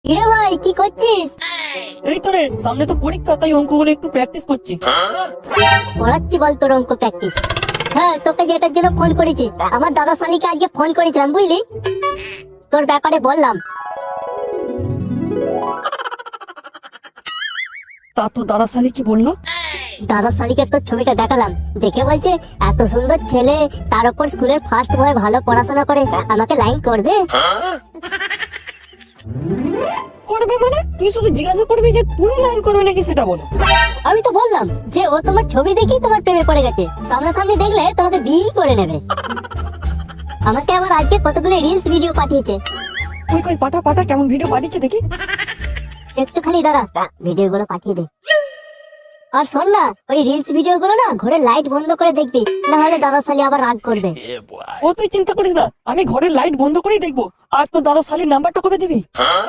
কিরে ভাই কি করছিস? এই তো রে, সামনে তো পরীক্ষা, তাই অঙ্কগুলো একটু প্র্যাকটিস করছি। পড়াচ্ছি বল তোর অঙ্ক প্র্যাকটিস। হ্যাঁ, তোকে যেটার জন্য ফোন করেছি, আমার দাদা শালিকে আজকে ফোন করেছিলাম বুঝলি, তোর ব্যাপারে বললাম। তা তো দাদা শালি কি বললো? দাদা শালিকে তোর ছবিটা দেখালাম, দেখে বলছে এত সুন্দর ছেলে, তার উপর স্কুলের ফার্স্ট বয়, ভালো পড়াশোনা করে, আমাকে লাইন করবে। করবে মানে? তুই শুধু জিজ্ঞাসা করবি যে তুমি লাইন করবে নাকি সেটা বলো। আমি তো বললাম যে ও তোমার ছবি দেখেই তোমার প্রেমে পড়ে গেছে, সামনাসামনি দেখলে তোমাকে বিয়ে করে নেবে। আমাকে আবার আজকে কতগুলো রিলস ভিডিও পাঠিয়েছে। কই কই পাঠা পাঠা, কেমন ভিডিও পাঠিয়েছে দেখি। একটুখানি দাঁড়া, ভিডিও গুলো পাঠিয়ে দে। আর শোন না, ওই রিলস ভিডিও গুলো না ঘরের লাইট বন্ধ করে দেখবি, না হলে দাদা শালি আবার রাগ করবে। ও তুই চিন্তা করিস না, আমি ঘরের লাইট বন্ধ করেই দেখবো। আর তোর দাদা শালির নাম্বারটা কবে দিবি?